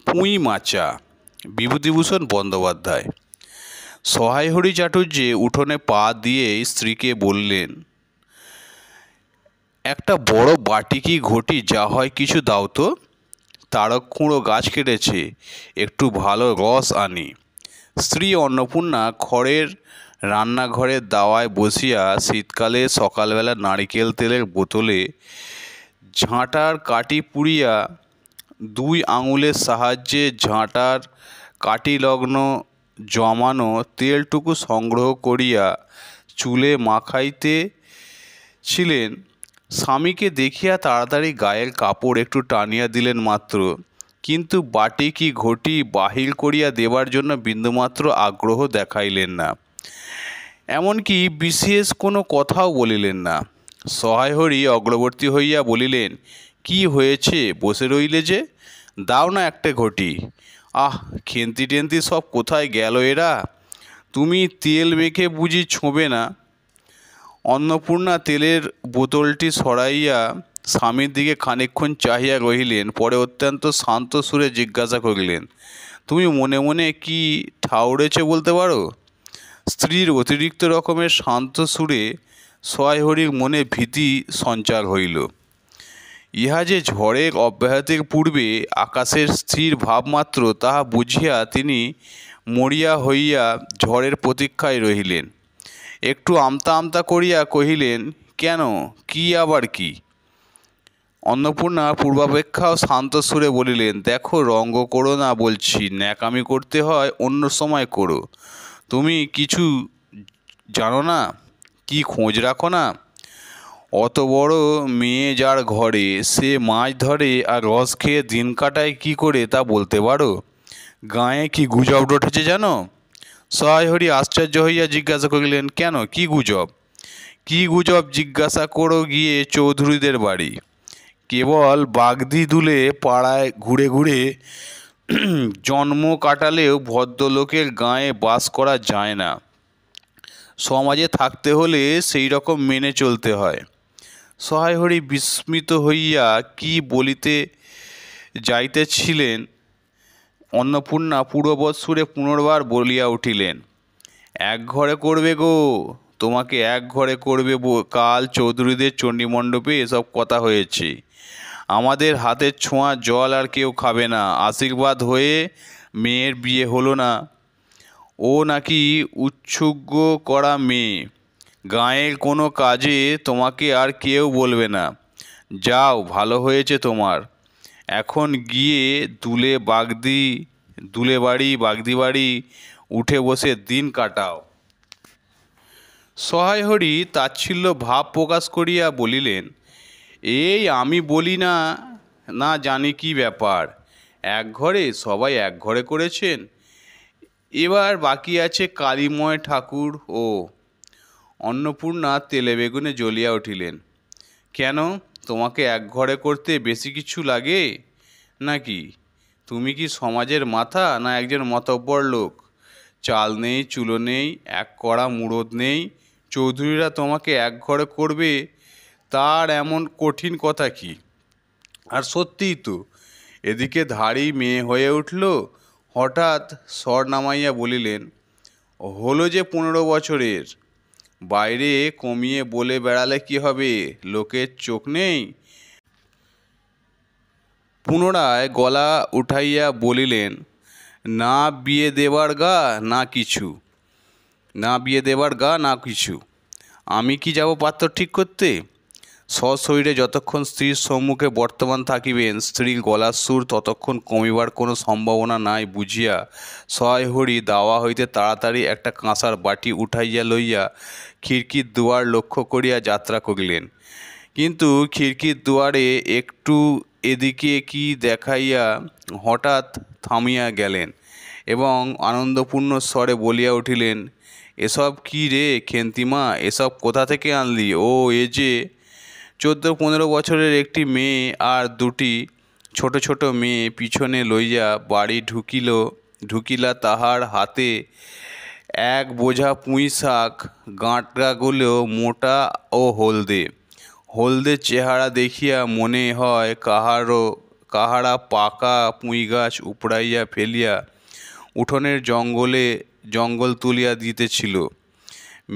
পুঁই মাচা। বিভূতিভূষণ বন্দ্যোপাধ্যায়। সহায় হরি চাটুর্যে উঠোনে পা দিয়ে স্ত্রীকে বললেন, একটা বড় বাটি কি ঘটি যা হয় কিছু দাও তো। তারককুঁড়ো গাছ কেটেছে, একটু ভালো রস আনি। স্ত্রী অন্নপূর্ণা খড়ের রান্নাঘরের দাওয়ায় বসিয়া শীতকালে সকালবেলা নারিকেল তেলের বোতলে ঝাঁটার কাঠি পুড়িয়া দুই আঙুলের সাহায্যে ঝাঁটার কাঠিলগ্ন জমানো তেলটুকু সংগ্রহ করিয়া চুলে মাখাইতেছিলেন। স্বামীকে দেখিয়া তাড়াতাড়ি গায়ের কাপড় একটু টানিয়া দিলেন মাত্র, কিন্তু বাটি কি ঘটি বাহির করিয়া দেবার জন্য বিন্দুমাত্র আগ্রহ দেখাইলেন না, এমনকি বিশেষ কোনো কথাও বলিলেন না। সহায় হরি অগ্রবর্তী হইয়া বলিলেন, কি হয়েছে, বসে রইলে যে, দাও না একটা ঘটি। আহ, খেন্তি টেন্তি সব কোথায় গেল এরা, তুমি তেল মেখে বুঝি ছোঁবে না। অন্নপূর্ণা তেলের বোতলটি সরাইয়া স্বামীর দিকে খানিকক্ষণ চাহিয়া রহিলেন, পরে অত্যন্ত শান্ত সুরে জিজ্ঞাসা করিলেন, তুমি মনে মনে কি ঠাউরেছ বলতে পারো? স্ত্রীর অতিরিক্ত রকমের শান্ত সুরে সহায় হরির মনে ভীতি সঞ্চার হইল। ইহা যে ঝড়ের অব্যাহতির পূর্বে আকাশের স্থির ভাবমাত্র তাহা বুঝিয়া তিনি মরিয়া হইয়া ঝড়ের প্রতীক্ষায় রহিলেন। একটু আমতা আমতা করিয়া কহিলেন, কেন, কি আবার কি? অন্নপূর্ণা পূর্বাপেক্ষাও শান্ত সুরে বলিলেন, দেখো, রঙ্গ করো না বলছি, ন্যাকামি করতে হয় অন্য সময় করো। তুমি কিছু জানো না, কি খোঁজ রাখো না? অত বড় মেয়ে যার ঘরে, সে মাছ ধরে আর রস খেয়ে দিন কাটায় কি করে তা বলতে পারো? গাঁয়ে কি গুজব উঠেছে জানো? সহায় হরি আশ্চর্য হইয়া জিজ্ঞাসা করিলেন, কেন, কি গুজব? কি গুজব জিজ্ঞাসা করো গিয়ে চৌধুরীদের বাড়ি। কেবল বাগদি দুলে পাড়ায় ঘুরে ঘুরে জন্ম কাটালেও ভদ্রলোকের গাঁয়ে বাস করা যায় না। সমাজে থাকতে হলে সেই রকম মেনে চলতে হয়। সহায় হরি বিস্মিত হইয়া কি বলিতে যাইতেছিলেন, অন্নপূর্ণা পূর্ববৎ সুরে পুনর্বার বলিয়া উঠিলেন, এক ঘরে করবে গো, তোমাকে এক ঘরে করবে, কাল চৌধুরীদের চণ্ডীমণ্ডপে এসব কথা হয়েছে। আমাদের হাতের ছোঁয়া জল আর কেউ খাবে না। আশীর্বাদ হয়ে মেয়ের বিয়ে হলো না। ও নাকি উৎসুগ্য করা মেয়ে, গাঁয়ের কোনো কাজে তোমাকে আর কেউ বলবে না। যাও, ভালো হয়েছে তোমার। এখন গিয়ে দুলে বাগদি বাড়ি উঠে বসে দিন কাটাও। সহায় হরি তাচ্ছিল্য ভাব প্রকাশ করিয়া বলিলেন, এই আমি বলি না, না জানি কি ব্যাপার, এক ঘরে, সবাই এক ঘরে করেছেন, এবার বাকি আছে কালীময় ঠাকুর ও। অন্নপূর্ণা তেলে বেগুনে জ্বলিয়া উঠিলেন, কেন, তোমাকে এক ঘরে করতে বেশি কিছু লাগে নাকি? তুমি কি সমাজের মাথা, না একজন মাতব্বর লোক? চাল নেই, চুলো নেই, এক কড়া মুরদ নেই, চৌধুরীরা তোমাকে এক ঘরে করবে, তার এমন কঠিন কথা কি? আর সত্যিই তো। এদিকে ধাড়ি মেয়ে হয়ে উঠল। হঠাৎ স্বর নামাইয়া বলিলেন, হলো যে 15 বছরের। বাইরে কমিয়ে বলে বেড়ালে কি হবে, লোকের চোখ নেই? পুনরায় গলা উঠাইয়া বলিলেন, না বিয়ে দেবার গা না কিছু, না বিয়ে দেবার গা না কিছু। আমি কি যাব পাত্র ঠিক করতে? সশরীরে যতক্ষণ স্ত্রীর সম্মুখে বর্তমান থাকিবেন, স্ত্রীর গলার সুর ততক্ষণ কমিবার কোনো সম্ভাবনা নাই বুঝিয়া সহায় হরি দাওয়া হইতে তাড়াতাড়ি একটা কাঁসার বাটি উঠাইয়া লইয়া খিড়কির দুয়ার লক্ষ্য করিয়া যাত্রা করিলেন। কিন্তু খিড়কির দুয়ারে একটু এদিকে কি দেখাইয়া হঠাৎ থামিয়া গেলেন এবং আনন্দপূর্ণ স্বরে বলিয়া উঠিলেন, এসব কি রে খেন্তিমা, এসব কোথা থেকে আনলি? ও, এ যে 14-15 বছরের একটি মেয়ে আর দুটি ছোট ছোট মেয়ে পিছনে লইয়া বাড়ি ঢুকিলা, তাহার হাতে এক বোঝা পুঁই শাক, গাঁটগাগুলো মোটা ও হলদে। হলদে চেহারা দেখিয়া মনে হয় কাহারা পাকা পুঁই গাছ উপড়াইয়া ফেলিয়া উঠোনের জঙ্গল তুলিয়া দিতেছিল।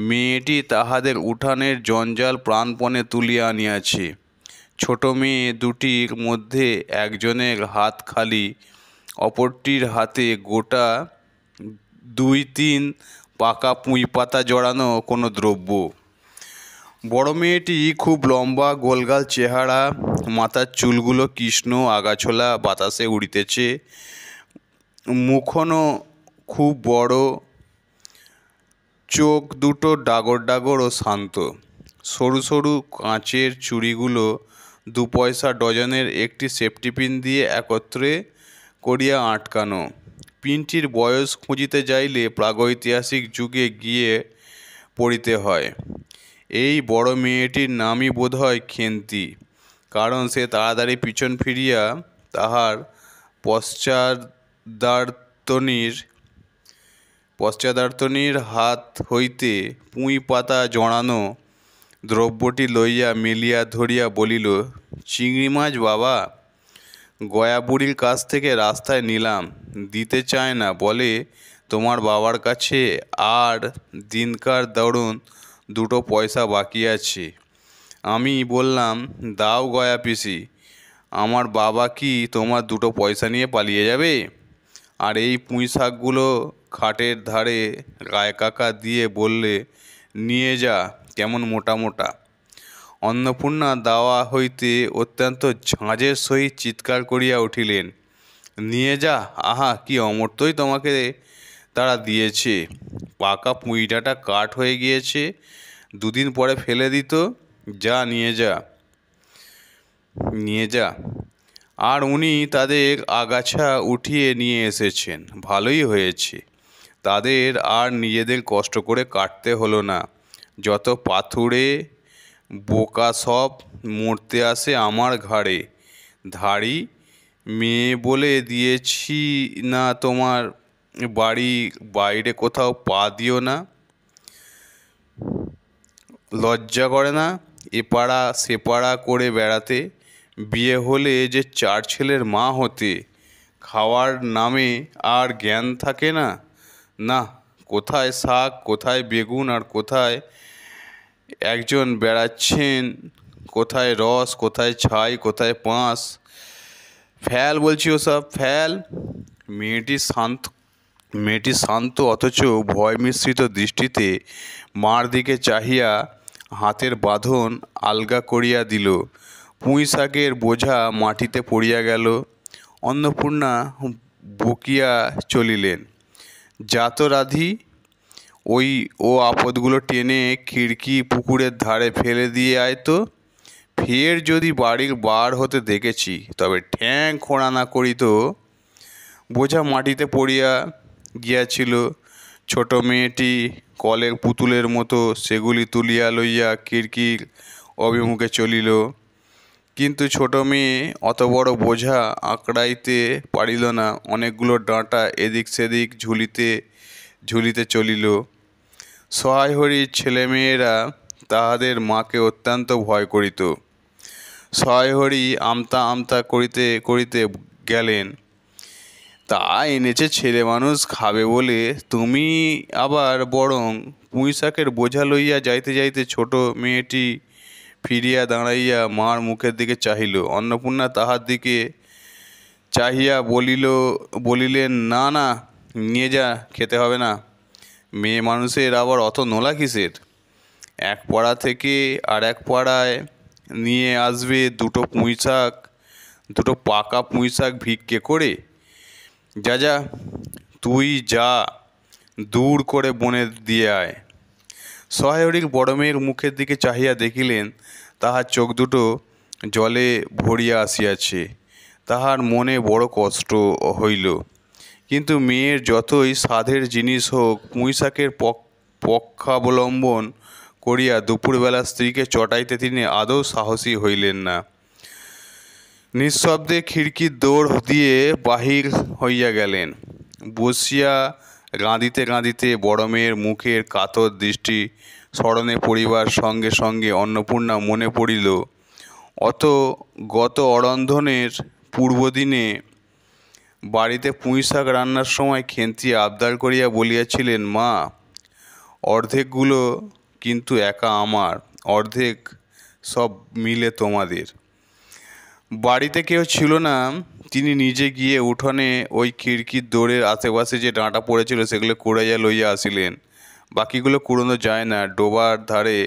মেয়েটি তাহাদের উঠানের জঞ্জাল প্রাণপণে তুলিয়া আনিয়াছে। ছোট মেয়ে দুটির মধ্যে একজনের হাত খালি, অপরটির হাতে গোটা 2-3 পাকা পুঁই পাতা জড়ানো কোনো দ্রব্য। বড় মেয়েটি খুব লম্বা, গোলগাল চেহারা, মাথার চুলগুলো কৃষ্ণ আগাছোলা বাতাসে উড়িতেছে, মুখনো খুব বড়, চোখ দুটো ডাগর ডাগর ও শান্ত। সরু সরু কাঁচের চুড়িগুলো 2 পয়সা ডজনের একটি সেফটি পিন দিয়ে একত্রে করিয়া আটকানো। পিনটির বয়স খুঁজিতে যাইলে প্রাগৈতিহাসিক যুগে গিয়ে পড়িতে হয়। এই বড় মেয়েটির নামই বোধ হয় খেন্তি, কারণ সে তাড়াতাড়ি পিছন ফিরিয়া তাহার পশ্চাদার্তনীর হাত হইতে পুঁই পাতা জড়ানো দ্রব্যটি লইয়া মেলিয়া ধরিয়া বলিল, চিংড়ি মাছ বাবা, গয়া বুড়ির কাছ থেকে রাস্তায় নিলাম, দিতে চায় না, বলে তোমার বাবার কাছে আর দিনকার দরুন 2 পয়সা বাকি আছে। আমি বললাম, দাও গয়া পিসি, আমার বাবা কি তোমার 2 পয়সা নিয়ে পালিয়ে যাবে? আর এই পুঁই শাকগুলো খাটের ধারে রায় কাকা দিয়ে বললে, নিয়ে যা, কেমন মোটা মোটা। অন্নপূর্ণা দাওয়া হইতে অত্যন্ত ঝাঁঝের সহিত চিৎকার করিয়া উঠিলেন, নিয়ে যা? আহা, কি অমর্ত্যই তোমাকে তারা দিয়েছে। পাকা পুঁইডাঁটা কাঠ হয়ে গিয়েছে, 2 দিন পরে ফেলে দিত। যা, নিয়ে যা, নিয়ে যা। আর উনি তাদের আগাছা উঠিয়ে নিয়ে এসেছেন, ভালোই হয়েছে। তাদের আর নিজেদের কষ্ট করে কাটতে হলো না। যত পাথুরে বোকা সব মরতে আসে আমার ঘাড়ে। ধাড়ি মেয়ে বলে দিয়েছি না, তোমার বাড়ির বাইরে কোথাও পা দিও না, লজ্জা করে না এপাড়া সেপাড়া করে বেড়াতে? বিয়ে হলে যে 4 ছেলের মা হতে, খাওয়ার নামে আর জ্ঞান থাকে না? না, কোথায় শাক, কোথায় বেগুন, আর কোথায় একজন বেড়াচ্ছেন, কোথায় রস, কোথায় ছাই, কোথায় পাঁশ। ফেল বলছি ওসব, ফেল। মেয়েটি শান্ত অথচ ভয় মিশ্রিত দৃষ্টিতে মার দিকে চাহিয়া হাতের বাঁধন আলগা করিয়া দিল। পুঁই শাকের বোঝা মাটিতে পড়িয়া গেল। অন্নপূর্ণা বকিয়া চলিলেন, যা তো রাধি, ও আপদগুলো টেনে খিড়কি পুকুরের ধারে ফেলে দিয়ে আয় তো। ফের যদি বাড়ির বার হতে দেখেছি, তবে ঠ্যাং খোঁড়া না করি তো। বোঝা মাটিতে পড়িয়া গিয়াছিল। ছোট মেয়েটি কলের পুতুলের মতো সেগুলি তুলিয়া লইয়া খিড়কির অভিমুখে চলিল। কিন্তু ছোট মেয়ে অত বড় বোঝা আঁকড়াইতে পারিল না। অনেকগুলো ডাঁটা এদিক সেদিক ঝুলিতে ঝুলিতে চলিল। সহায় হরির ছেলেমেয়েরা তাহাদের মাকে অত্যন্ত ভয় করিত। সহায় হরি আমতা আমতা করিতে করিতে গেলেন, তা এনেছে ছেলে মানুষ খাবে বলে, তুমি আবার বরং। পুঁই শাকের বোঝা লইয়া যাইতে যাইতে ছোট মেয়েটি ফিরিয়া দাঁড়াইয়া মার মুখের দিকে চাহিল। অন্নপূর্ণা তাহার দিকে চাহিয়া বলিলেন, না না, নিয়ে যা, খেতে হবে না। মেয়ে মানুষের আবার অত নোলা কিসের? এক পাড়া থেকে আর এক পাড়ায় নিয়ে আসবে 2 পুঁই শাক, 2 পাকা পুঁই শাক ভিক্ষে করে? যা যা, তুই যা, দূর করে বনে দিয়ে আয়। সহায় হরি বড় মেয়ের মুখের দিকে চাহিয়া দেখিলেন, তাহার চোখ দুটো জলে ভরিয়া আসিয়াছে। তাহার মনে বড় কষ্ট হইল। কিন্তু মেয়ের যতই সাধের জিনিস হোক, পুঁই শাকের পক্ষাবলম্বন করিয়া দুপুরবেলা স্ত্রীকে চটাইতে তিনি আদৌ সাহসী হইলেন না। নিঃশব্দে খিড়কির দৌড় দিয়ে বাহির হইয়া গেলেন। বসিয়া কাঁদিতে কাঁদিতে বড় মেয়ের মুখের কাতর দৃষ্টি স্মরণে পড়িবার সঙ্গে সঙ্গে অন্নপূর্ণা মনে পড়িল, গত অরন্ধনের পূর্বদিনে বাড়িতে পুঁই শাক রান্নার সময় খেন্তি আবদার করিয়া বলিয়াছিলেন, মা, অর্ধেকগুলো কিন্তু একা আমার, অর্ধেক সব মিলে তোমাদের। বাড়িতে কেউ ছিল না, তিনি নিজে গিয়ে উঠোনে ওই খিড়কির দোরের আশেপাশে যে ডাঁটা পড়েছিল সেগুলো কুড়াইয়া লইয়া আসিলেন। বাকিগুলো কুড়োনো যায় না, ডোবার ধারে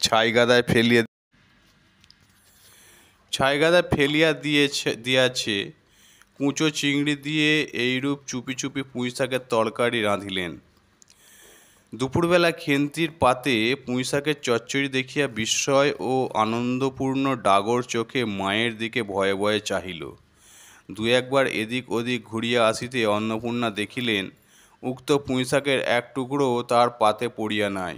ছাইগাদায় ফেলিয়া দিয়াছে। কুঁচো চিংড়ি দিয়ে এইরূপ চুপি চুপি পুঁই শাকের তরকারি রাঁধিলেন। দুপুরবেলা খেন্তির পাতে পুঁই শাকের চচ্চড়ি দেখিয়া বিস্ময় ও আনন্দপূর্ণ ডাগর চোখে মায়ের দিকে ভয়ে ভয়ে চাহিল। দু একবার এদিক ওদিক ঘুরিয়া আসিতে অন্নপূর্ণা দেখিলেন উক্ত পুঁই শাকের এক টুকরো তার পাতে পড়িয়া নাই।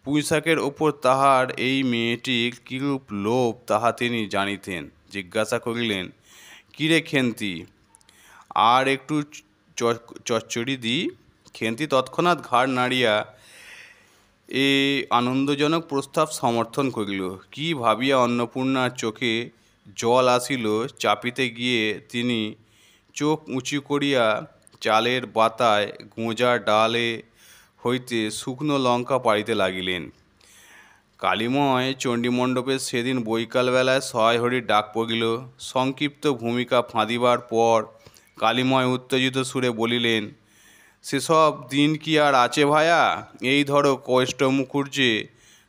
পুঁই শাকের ওপর তাহার এই মেয়েটির কিরূপ লোভ তাহা তিনি জানিতেন। জিজ্ঞাসা করিলেন, কিরে খেন্তি, আর একটু চচ্চড়ি দি? খেন্তি তৎক্ষণাৎ ঘাড় নাড়িয়া এ আনন্দজনক প্রস্তাব সমর্থন করিল। কি ভাবিয়া অন্নপূর্ণার চোখে জল আসিল, চাপিতে গিয়ে তিনি চোখ উঁচু করিয়া চালের বাতায় গোঁজা ডালে হইতে শুকনো লঙ্কা পাড়িতে লাগিলেন। কালীময় চণ্ডীমণ্ডপে সেদিন বৈকালবেলায় সহায় হরির ডাক পড়িল। সংক্ষিপ্ত ভূমিকা ফাঁদিবার পর কালীময় উত্তেজিত সুরে বলিলেন, সেসব দিন কি আর আছে ভায়া? এই ধরো কষ্ট মুখুর্জে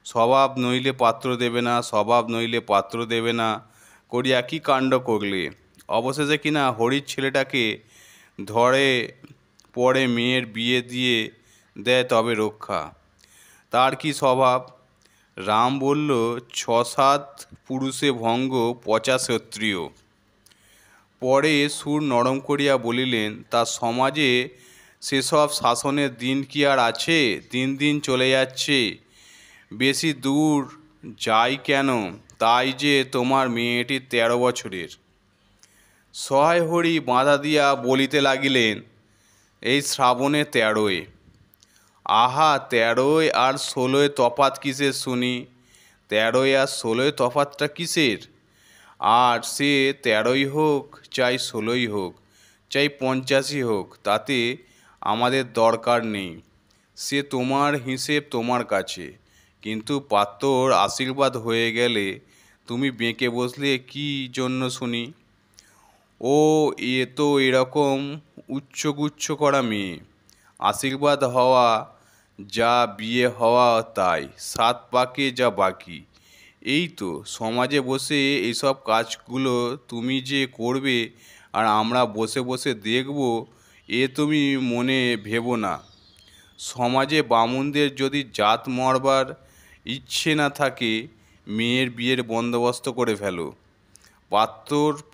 স্বভাব নইলে পাত্র দেবে না, স্বভাব নইলে পাত্র দেবে না করিয়া কি কাণ্ড করলে! অবশেষে কিনা হরির ছেলেটাকে ধরে পরে মেয়ের বিয়ে দিয়ে দেয় তবে রক্ষা। তার কি স্বভাব? রাম বলল, 6-7 পুরুষে ভঙ্গ, পচা ক্ষত্রিয়। পরে সুর নরম করিয়া বলিলেন, তা সমাজে সেসব শাসনের দিন কি আর আছে? দিন দিন চলে যাচ্ছে, বেশি দূর যাই কেন? তাই যে তোমার মেয়েটি 13 বছরের। সহায় হরি বাঁধা দিয়া বলিতে লাগিলেন, এই শ্রাবণে 13। আহা, 13 আর 16 তফাৎ কিসের শুনি? 13 আর 16 তফাৎটা কিসের? আর সে 13ই হোক, চাই 16ই হোক, চাই 85ই হোক, তাতে আমাদের দরকার নেই। সে তোমার হিসেব তোমার কাছে, কিন্তু পাত্রর আশীর্বাদ হয়ে গেলে তুমি বেঁকে বসলে কি জন্য শুনি? ও এ তো এরকম উচ্চগুচ্ছ করা মেয়ে, আশীর্বাদ হওয়া যা, বিয়ে হওয়া তাই, 7 পাকে যা বাকি। এই তো সমাজে বসে এইসব কাজগুলো তুমি যে করবে আর আমরা বসে বসে দেখব, এ তুমি মনে ভেবো না। সমাজে বামুনদের যদি জাত মরবার ইচ্ছে না থাকে, মেয়ের বিয়ের বন্দোবস্ত করে ফেলো।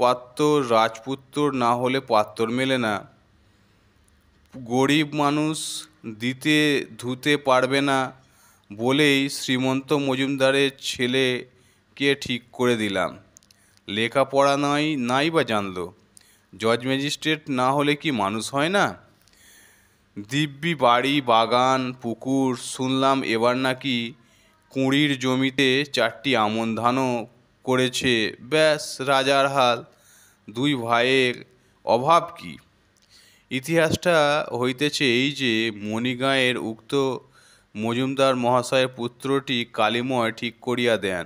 পাত্র রাজপুত্র না হলে পাত্র মেলে না। গরিব মানুষ দিতে ধুতে পারবে না বলেই শ্রীমন্ত মজুমদারের ছেলেকে ঠিক করে দিলাম। লেখাপড়া নাই বা জানলো, জজ ম্যাজিস্ট্রেট না হলে কি মানুষ হয় না? দিব্যি বাড়ি, বাগান, পুকুর, শুনলাম এবার নাকি কুঁড়ির জমিতে 4টি আমন ধানও করেছে। ব্যাস রাজার হাল। 2 ভাইয়ের অভাব কি? ইতিহাসটা হইতেছে এই যে, মণিগাঁয়ের উক্ত মজুমদার মহাশয়ের পুত্রটি কালীময় ঠিক করিয়া দেন।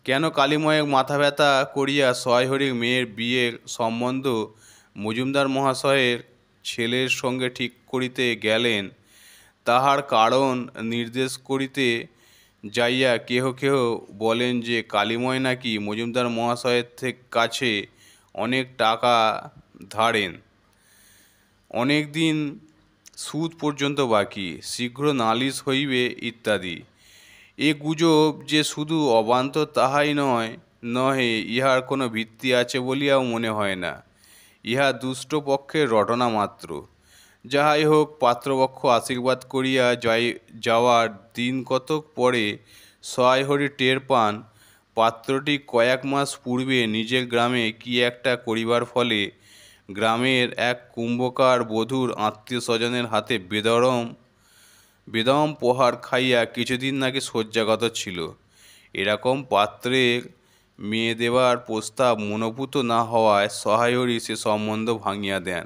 কেন কালীময়ের মাথা ব্যথা করিয়া সহায়হরির মেয়ের বিয়ের সম্বন্ধ মজুমদার মহাশয়ের ছেলের সঙ্গে ঠিক করিতে গেলেন, তাহার কারণ নির্দেশ করিতে যাইয়া কেহ কেহ বলেন যে কালীময় নাকি মজুমদার মহাশয়ের কাছে অনেক টাকা ধারেন, অনেক দিন সুদ পর্যন্ত বাকি, শীঘ্র নালিশ হইবে ইত্যাদি। এ গুজব যে শুধু অবান্তর তাহাই নহে, ইহার কোনো ভিত্তি আছে বলিয়াও মনে হয় না। ইহা দুষ্ট পক্ষের রটনা মাত্র। যাহাই হোক, পাত্রপক্ষ আশীর্বাদ করিয়া যাওয়ার দিন কতক পরে সহায়হরি টের পান, পাত্রটি কয়েক মাস পূর্বে নিজের গ্রামে কি একটা করিবার ফলে গ্রামের এক কুম্ভকার বধূর আত্মীয় স্বজনের হাতে বেদম প্রহার খাইয়া কিছুদিন নাকি শয্যাগত ছিল। এরকম পাত্রের মেয়ে দেওয়ার প্রস্তাব মনোভূত না হওয়ায় সহায়হরি সে সম্বন্ধ ভাঙিয়া দেন।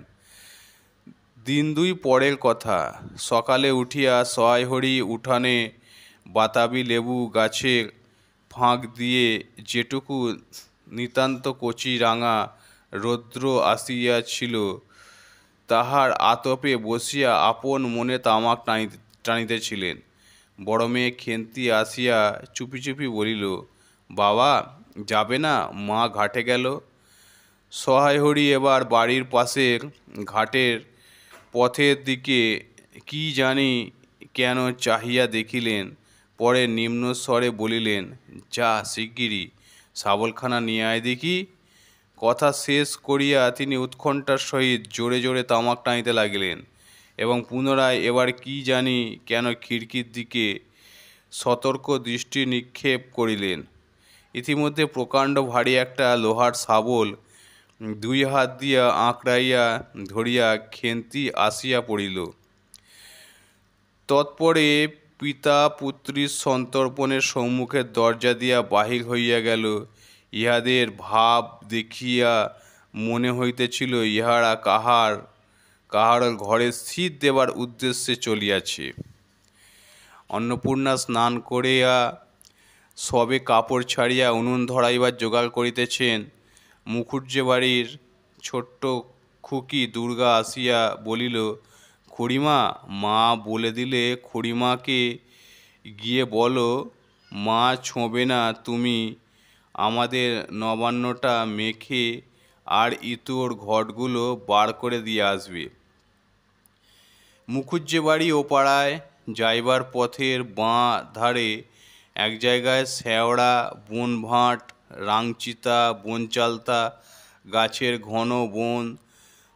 দিন দুই পরের কথা। সকালে উঠিয়া সহায়হরি উঠানে বাতাবি লেবু গাছের ফাঁক দিয়ে যেটুকু নিতান্ত কচি রাঙা রৌদ্র আসিয়াছিল তাহার আতপে বসিয়া আপন মনে তামাক টানিতেছিলেন। বড় মেয়ে খেন্তি আসিয়া চুপি চুপি বলিল, বাবা যাবে না, মা ঘাটে গেল। সহায়হরি এবার বাড়ির পাশের ঘাটের পথের দিকে কি জানি কেন চাহিয়া দেখিলেন, পরে নিম্নস্বরে বলিলেন, যা শিগগিরি শাবলখানা নিয়ে আয় দেখি। কথা শেষ করিয়া তিনি উৎকণ্ঠার সহিত জোরে জোরে তামাক টানিতে লাগিলেন এবং পুনরায় এবার কি জানি কেন খিড়কির দিকে সতর্ক দৃষ্টি নিক্ষেপ করিলেন। ইতিমধ্যে প্রকাণ্ড ভারী একটা লোহার শাবল দুই হাত দিয়া আঁকড়াইয়া ধরিয়া খেন্তি আসিয়া পড়িল। তৎপরে পিতা পুত্রীর সন্তর্পণের সম্মুখের দরজা দিয়া বাহির হইয়া গেল। ইহাদের ভাব দেখিয়া মনে হইতেছিল ইহারা কাহার ঘরে শীত দেবার উদ্দেশ্যে চলিয়াছে। অন্নপূর্ণা স্নান করিয়া সবে কাপড় ছাড়িয়া উনুন ধরাইবার জোগাড় করিতেছেন। মুখুজ্জে বাড়ির ছোট্ট খুকি দুর্গা আসিয়া বলিল, খুড়িমা, মা বলে দিলে খুড়িমাকে গিয়ে বলো মা ছোঁবে না, তুমি আমাদের নবান্নটা মেখে আর ইতর ঘটগুলো বার করে দিয়ে আসবে। মুখুজ্জে বাড়ি ও পাড়ায় যাইবার পথের বাঁ ধারে এক জায়গায় শেওড়া, বনভাঁট, রাংচিতা, বনচালতা গাছের ঘন বন।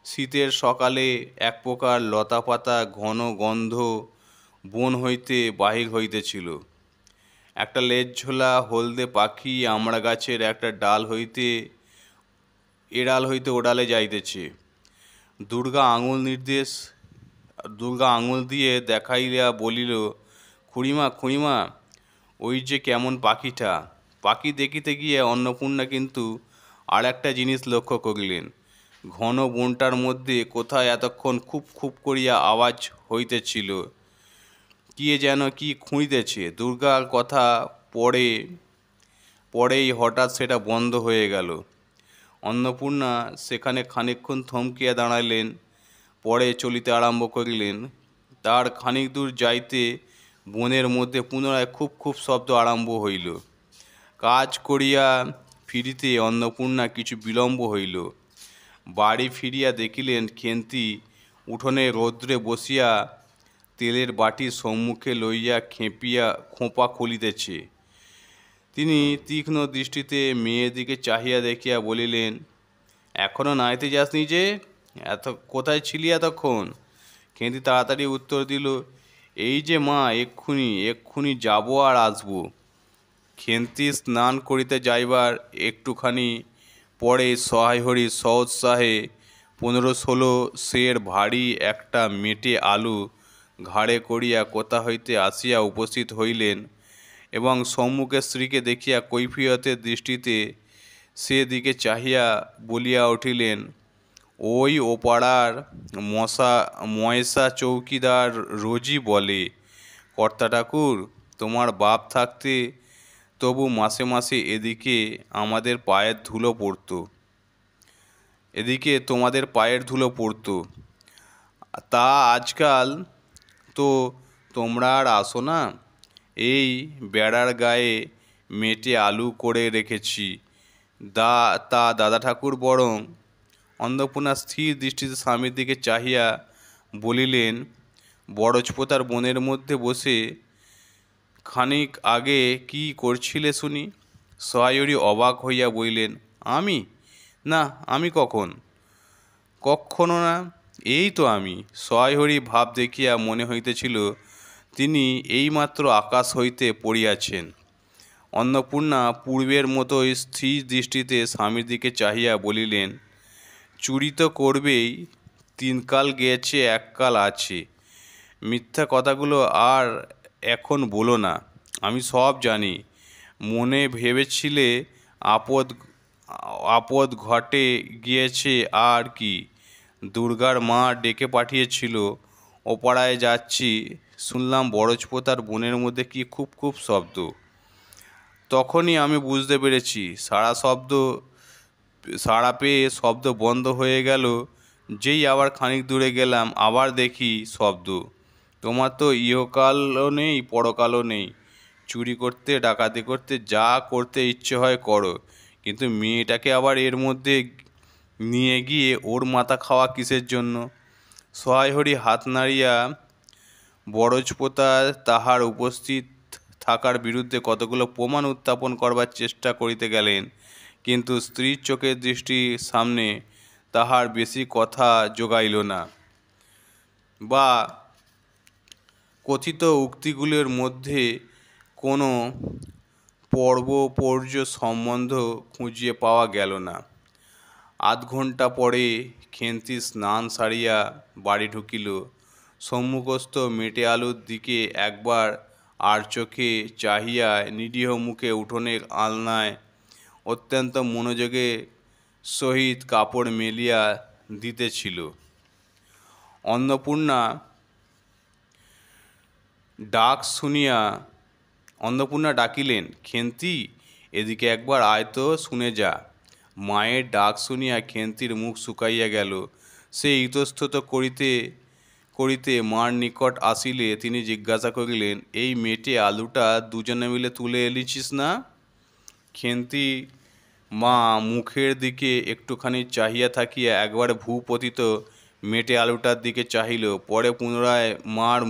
শীতের সকালে এক প্রকার লতাপাতা ঘন গন্ধ বন হইতে বাহির হইতেছিল। একটা লেজঝোলা হলদে পাখি আমড়া গাছের একটা ডাল হইতে ওডালে যাইতেছে। দুর্গা আঙুল দিয়ে দেখাইয়া বলিল, খুড়িমা, খুড়িমা, ওই যে কেমন পাখিটা। পাখি দেখিতে গিয়ে অন্নপূর্ণা কিন্তু আর একটা জিনিস লক্ষ্য করিলেন। ঘন বনটার মধ্যে কোথায় এতক্ষণ খুব খুব করিয়া আওয়াজ হইতেছিল। কে যেন কি খুঁড়িতেছে। দুর্গার কথা পরেই হঠাৎ সেটা বন্ধ হয়ে গেল। অন্নপূর্ণা সেখানে খানিকক্ষণ থমকিয়া দাঁড়াইলেন, পরে চলিতে আরম্ভ করিলেন। তার খানিক দূর যাইতে বনের মধ্যে পুনরায় খুব খুব শব্দ আরম্ভ হইল। কাজ করিয়া ফিরিতে অন্নপূর্ণা কিছু বিলম্ব হইল। বাড়ি ফিরিয়া দেখিলেন খেন্তি উঠোনে রৌদ্রে বসিয়া তেলের বাটি সম্মুখে লইয়া খোঁপা খুলিতেছে। তিনি তীক্ষ্ণ দৃষ্টিতে মেয়ের দিকে চাহিয়া দেখিয়া বলিলেন, এখনো নাইতে যাসনি যে? কোথায় ছিলি এতক্ষণ? খেন্তি তাড়াতাড়ি উত্তর দিল, এই যে মা, এক্ষুনি যাব আর আসবো। খেন্তি স্নান করিতে যাইবার একটুখানি পরে সহায়হরি সউৎসাহে 15-16 সের ভারী একটা মেটে আলু ঘাড়ে করিয়া কোথা হইতে আসিয়া উপস্থিত হইলেন এবং সম্মুখে স্ত্রীকে দেখিয়া কৈফিয়তের দৃষ্টিতে সে দিকে চাহিয়া বলিয়া উঠিলেন, ওই ওপাড়ার ময়সা চৌকিদার রোজই বলে, কর্তা ঠাকুর, তোমার বাপ থাকতে তবু মাসে মাসে এদিকে তোমাদের পায়ের ধুলো পড়তো। তা আজকাল তো তোমরা আর আসো না। এই বেড়ার গায়ে মেটে আলু করে রেখেছি, তা দাদা ঠাকুর বরং। অন্নপূর্ণা স্থির দৃষ্টিতে স্বামীর দিকে চাহিয়া বলিলেন, বরজপোতার বনের মধ্যে বসে খানিক আগে কি করছিলে শুনি? সহায়হরি অবাক হইয়া বলিলেন, আমি? না, আমি কখনো না। এই তো আমি। সহায়হরি ভাব দেখিয়া মনে হইতেছিল তিনি এইমাত্র আকাশ হইতে পড়িয়াছেন। অন্নপূর্ণা পূর্বের মতোই স্থির দৃষ্টিতে স্বামীর দিকে চাহিয়া বলিলেন, চুরি তো করবেই, 3 কাল গেছে, 1 কাল আছে। মিথ্যা কথাগুলো আর এখন বলো না, আমি সব জানি। মনে ভেবেছিলে আপদ আপদ ঘটে গিয়েছে আর কি। দুর্গার মা ডেকে পাঠিয়েছিল, ও পাড়ায় যাচ্ছি, শুনলাম বরজপোতার বনের মধ্যে কি খুব খুব শব্দ। তখনই আমি বুঝতে পেরেছি সাড়া পেয়ে শব্দ বন্ধ হয়ে গেল। যেই আবার খানিক দূরে গেলাম, আবার দেখি শব্দ। তোমার তো ইহকালও নেই পরকালও নেই, চুরি করতে ডাকাতি করতে যা করতে ইচ্ছে হয় করো, কিন্তু মেয়েটাকে আবার এর মধ্যে নিয়ে গিয়ে ওর মাথা খাওয়া কিসের জন্য? সহায় হরি হাত নাড়িয়া বরজপোতা তাহার উপস্থিত থাকার বিরুদ্ধে কতগুলো প্রমাণ উত্থাপন করবার চেষ্টা করিতে গেলেন, কিন্তু স্ত্রীর চোখের দৃষ্টির সামনে তাহার বেশি কথা জোগাইল না, বা কথিত উক্তিগুলোর মধ্যে কোনো পর্বপর্য সম্বন্ধ খুঁজিয়ে পাওয়া গেল না। আধ ঘণ্টা পরে খেন্তি স্নান সারিয়া বাড়ি ঢুকিল। সম্মুখস্থ মেটে আলুর দিকে একবার আর চোখে চাহিয়া নিরীহ মুখে উঠোনের আলনায় অত্যন্ত মনোযোগের সহিত কাপড় মেলিয়া দিতেছিল। অন্নপূর্ণা ডাকিলেন, খেন্তি, এদিকে একবার আয় তো, শুনে যা। মায়ের ডাক শুনিয়া খেন্তির মুখ শুকাইয়া গেল। সে ইতস্তত করিতে করিতে মার নিকট আসিলে তিনি জিজ্ঞাসা করিলেন, এই মেটে আলুটা দুজনে মিলে তুলে এনেছিস না? খেন্তি মা মুখের দিকে একটুখানি চাহিয়া থাকিয়া একবার ভূপতিত মেটে আলুটার দিকে চাহিল, পরে পুনরায় মার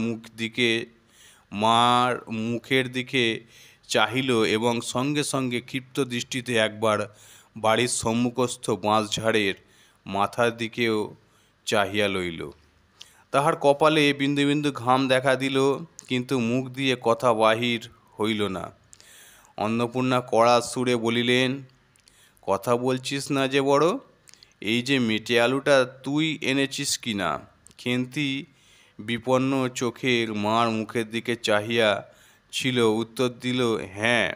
মুখের দিকে চাহিল এবং সঙ্গে সঙ্গে ক্ষিপ্ত দৃষ্টিতে একবার বাড়ির সম্মুখস্থ বাঁশঝাড়ের মাথার দিকেও চাহিয়া লইল। তাহার কপালে বিন্দু বিন্দু ঘাম দেখা দিল, কিন্তু মুখ দিয়ে কথা বাহির হইল না। অন্নপূর্ণা কড়া সুরে বলিলেন, কথা বলছিস না যে বড়, এই যে মেটে আলুটা তুই এনেছিস কি না? খেন্তি বিপন্ন চোখে মার মুখের দিকে চাহিয়া ছিল, উত্তর দিল, হ্যাঁ।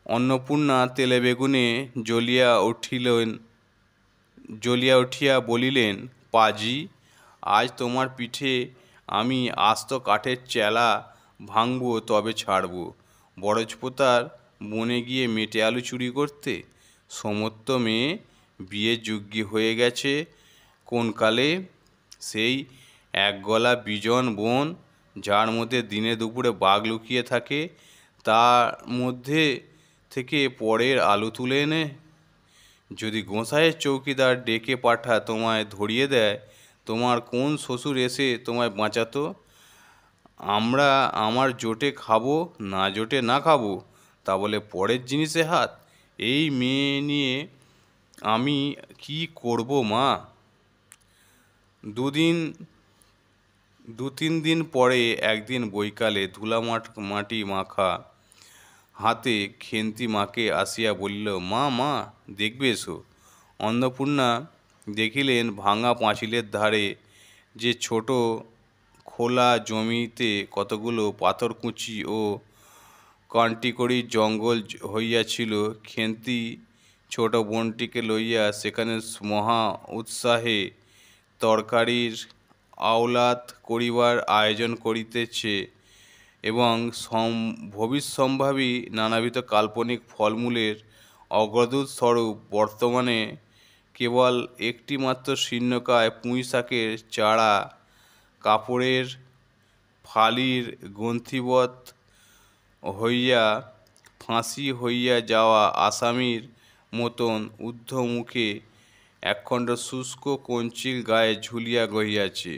অন্নপূর্ণা তেলে বেগুনে জ্বলিয়া উঠিয়া বলিলেন, পাজি, আজ তোমার পিঠে আমি আস্ত কাঠের চেলা ভাঙব, তবে ছাড়ব। বরজপোতার বনে গিয়ে মেটে আলু চুরি করতে? সমস্ত মেয়ে বিয়ে যোগ্যী হয়ে গেছে কোনকালে। সেই একগলা বিজন বন, যার মধ্যে দিনে দুপুরে বাঘ লুকিয়ে থাকে, তার মধ্যে থেকে পরের আলু তুলে এনে যদি গোসাইয়ের চৌকিদার ডেকে পাঠা তোমায় ধরিয়ে দেয়, তোমার কোন শ্বশুর এসে তোমায় বাঁচাতো? আমরা আমার জোটে খাবো, না জোটে না খাবো, তা বলে পরের জিনিসে হাত? এই মেয়ে নিয়ে আমি কি করব মা? দু তিন দিন পরে একদিন বৈকালে মাটি মাখা হাতে খেন্তি মাকে আসিয়া বলিল, মা দেখবে এসো। অন্নপূর্ণা দেখিলেন ভাঙা পাঁচিলের ধারে যে ছোট খোলা জমিতে কতগুলো পাথরকুচি ও কান্টিকড়ির জঙ্গল হইয়াছিল। খেন্তি ছোট বোনটিকে লইয়া সেখানে মহা উৎসাহে তরকারির আওলাদ করিবার আয়োজন করিতেছে এবং ভবিষ্যম্ভাবী নানাবিধ কাল্পনিক ফলমূলের অগ্রদূত স্বরূপ বর্তমানে কেবল একটি মাত্র শীর্ণকায় পুঁই শাকের চারা কাপড়ের ফালির গ্রন্থিবৎ হইয়া ফাঁসি হইয়া যাওয়া আসামির মতন ঊর্ধ্বমুখে একখণ্ড শুষ্ক কঞ্চিল গায়ে ঝুলিয়া রহিয়াছে।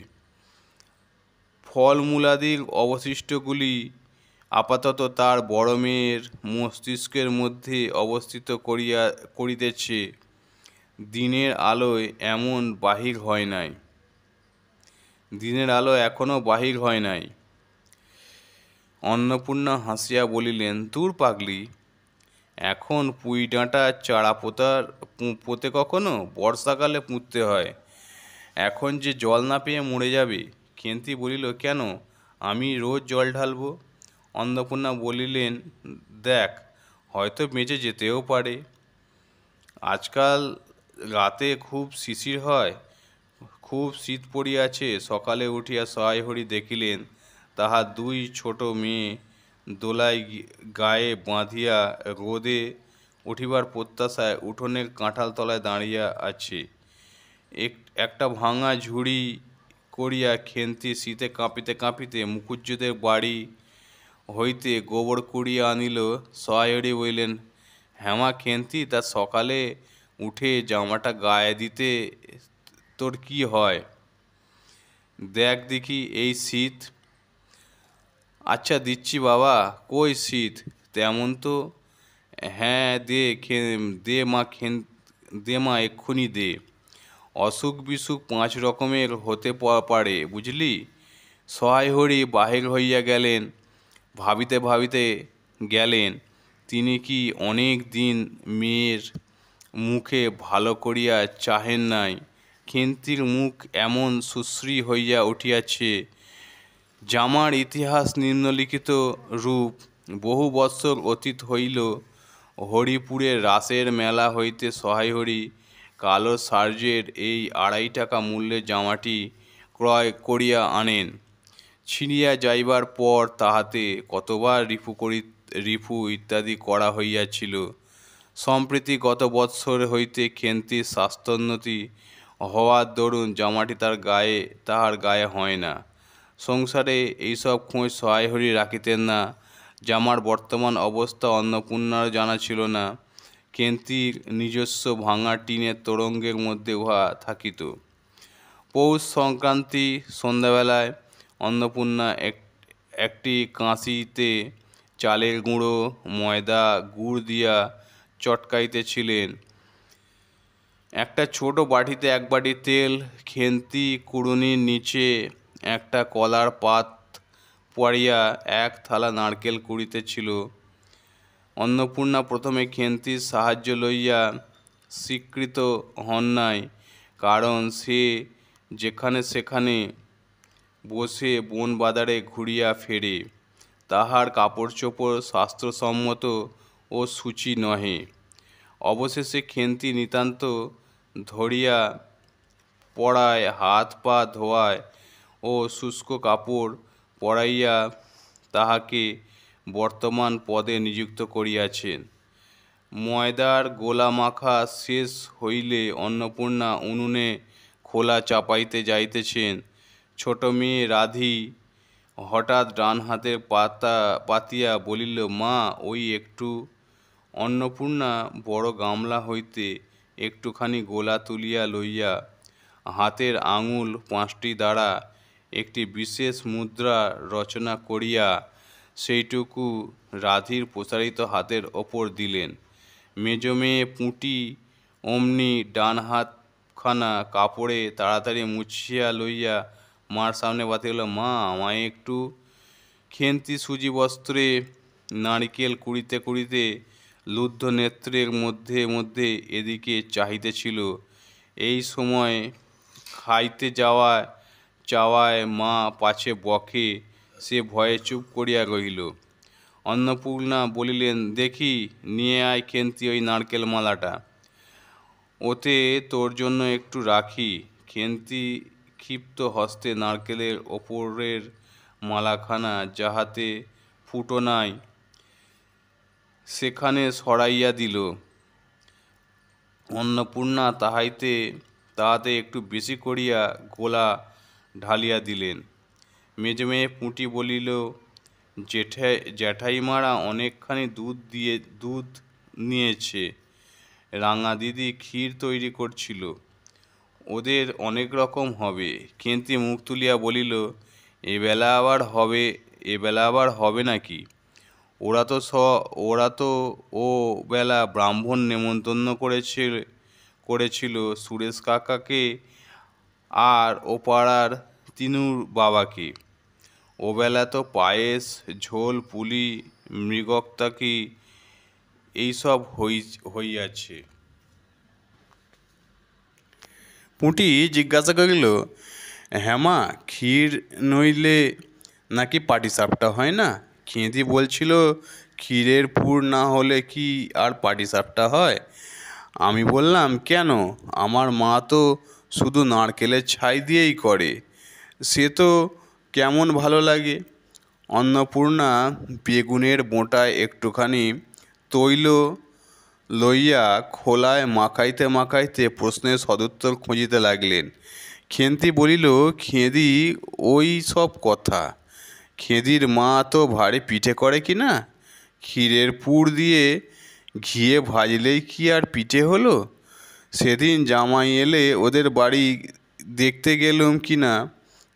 ফলমূলাদির অবশিষ্টগুলি আপাতত তার বড় মেয়ের মস্তিষ্কের মধ্যে অবস্থিত করিতেছে। দিনের আলোয় এমন বাহির হয় নাই, দিনের আলো এখনো বাহির হয় নাই। অন্নপূর্ণা হাসিয়া বলিলেন, দূর পাগলি, এখন পুঁই ডাঁটার চারা পোতে কখনো? বর্ষাকালে পুঁততে হয়, এখন যে জল না পেয়ে মরে যাবে। খেন্তি বলিল, কেন, আমি রোজ জল ঢালব? অন্নপূর্ণা বলিলেন, দেখ, হয়তো বেঁচে যেতেও পারে। আজকাল রাতে খুব শিশির হয়, খুব শীত পড়িয়াছে। সকালে উঠিয়া সহায় হরি দেখিলেন তাহার দুই ছোট মেয়ে দোলায় গায়ে বাঁধিয়া রোদে উঠিবার প্রত্যাশায় উঠোনের কাঁঠাল তলায় দাঁড়িয়া আছে। একটা ভাঙা ঝুড়ি করিয়া খেন্তি শীতে কাঁপিতে কাঁপিতে মুখুজ্জেদের বাড়ি হইতে গোবর কুড়িয়া আনিল। সহায়রি বললেন, হ্যামা খেন্তি, তা সকালে উঠে জামাটা গায়ে দিতে তোর কি হয়? দেখ দেখি এই শীত। আচ্ছা দিচ্ছি বাবা। কই শীত? তেমন তো। হ্যাঁ দে, দে মা, এক্ষুনি দে। অসুখ বিসুখ 5 রকমের হতে পারে, বুঝলি? সহায় হরি বাহির হইয়া গেলেন। ভাবিতে ভাবিতে গেলেন, তিনি কি অনেক দিন মেয়ের মুখে ভালো করিয়া চাহেন নাই। খেন্তির মুখ এমন সুশ্রী হইয়া উঠিয়াছে। জামার ইতিহাস নিম্নলিখিত রূপ। বহু বৎসর অতীত হইল। হরিপুরের রাসের মেলা হইতে সহায় হরি কালো সার্জের এই 2.5 টাকা মূল্যের জামাটি ক্রয় করিয়া আনেন। ছিঁড়িয়া যাইবার পর তাহাতে কতবার রিফু ইত্যাদি করা হইয়াছিল। সম্প্রতি গত বৎসর হইতে খেন্তির স্বাস্থ্যোন্নতি হওয়ার দরুন জামাটি তাহার গায়ে হয় না। সংসারে এইসব খোঁজ সহায় হরি রাখিতেন না। জামার বর্তমান অবস্থা অন্নপূর্ণারও জানা ছিল না। খেন্তির নিজস্ব ভাঙা টিনের তোরঙ্গের মধ্যে উহা থাকিত। পৌষ সংক্রান্তি সন্ধ্যাবেলায় অন্নপূর্ণা একটি কাঁসিতে চালের গুঁড়ো ময়দা গুড় দিয়া চটকাইতেছিলেন। একটা ছোট বাটিতে 1 বাটি তেল। খেন্তি কুড়ুনির নিচে একটা কলার পাত পাড়িয়া 1 থালা নারকেল কুড়িতেছিল। অন্নপূর্ণা প্রথমে খেন্তির সাহায্য লইয়া স্বীকৃত হন নাই, কারণ সে যেখানে সেখানে বসে বন বাজারে ঘুরিয়া ফেরে। তাহার কাপড় চোপড় শাস্ত্রসম্মত ও সূচি নহে। অবশেষে খেন্তি নিতান্ত ধরিয়া পড়ায়, হাত পা ধোয়ায় ও শুষ্ক কাপড় পরাইয়া তাহাকে বর্তমান পদে নিযুক্ত করিয়াছেন। ময়দার গোলা মাখা শেষ হইলে অন্নপূর্ণা উনুনে খোলা চাপাইতে যাইতেছেন। ছোট মেয়ে রাধি হঠাৎ ডান হাতের পাতিয়া বলিল, মা, ওই একটু। অন্নপূর্ণা বড় গামলা হইতে একটুখানি গোলা তুলিয়া লইয়া হাতের আঙুল 5টি দ্বারা একটি বিশেষ মুদ্রা রচনা করিয়া সেইটুকু রাধির প্রসারিত হাতের ওপর দিলেন। মেজ মেয়ে পুঁটি অমনি ডান হাতখানা কাপড়ে তাড়াতাড়ি মুছিয়া লইয়া মার সামনে বাতিল, মা, আমায় একটু। খেন্তি সুজি বস্ত্রে নারিকেল কুড়িতে কুড়িতে লুব্ধ নেত্রের মধ্যে মধ্যে এদিকে চাহিতেছিল। এই সময় খাইতে চাওয়ায় মা পাছে বকে, সে ভয়ে চুপ করিয়া রহিল। অন্নপূর্ণা বলিলেন, দেখি নিয়ে আয় খেন্তি ওই নারকেল মালাটা। ওতে তোর জন্য একটু রাখি। খেন্তি ক্ষিপ্ত হস্তে নারকেলের ওপরের মালাখানা যাহাতে ফুটো নাই সেখানে সরাইয়া দিল। অন্নপূর্ণা তাহাতে একটু বেশি করিয়া গোলা ঢালিয়া দিলেন। মেজ মেয়ে পুঁটি বলিল, জ্যাঠাইমারা অনেকখানি দুধ নিয়েছে। রাঙা দিদি ক্ষীর তৈরি করছিল, ওদের অনেক রকম হবে। খেন্তি মুখ তুলিয়া বলিল, এবেলা আবার হবে নাকি? ওরা তো ও বেলা ব্রাহ্মণ নেমন্তন্ন করেছিল সুরেশ কাকাকে আর ও পাড়ার তিনুর বাবাকে। ওবেলা তো পায়েস, ঝোল, পুলি, মৃগত্যাকি এইসব হইয়াছে। পুঁটি জিজ্ঞাসা করিল, হ্যামা, ক্ষীর নইলে নাকি পাটিসাপটা হয় না? খেন্তি বলছিল, ক্ষীরের পুর না হলে কি আর পাটিসাপটা হয়? আমি বললাম, কেন? আমার মা তো শুধু নারকেলের ছাই দিয়েই করে, সে তো কেমন ভালো লাগে। অন্নপূর্ণা বেগুনের বোঁটায় একটুখানি তৈল লইয়া খোলায় মাখাইতে মাখাইতে প্রশ্নের সদুত্তর খুঁজিতে লাগলেন। খেন্তি বলিল, খেদি ওই সব কথা। খেদির মা তো ভারী পিঠে করে কি না? ক্ষীরের পুর দিয়ে ঘিয়ে ভাজলেই কি আর পিঠে হলো? সেদিন জামাই এলে ওদের বাড়ি দেখতে গেলুম কি না,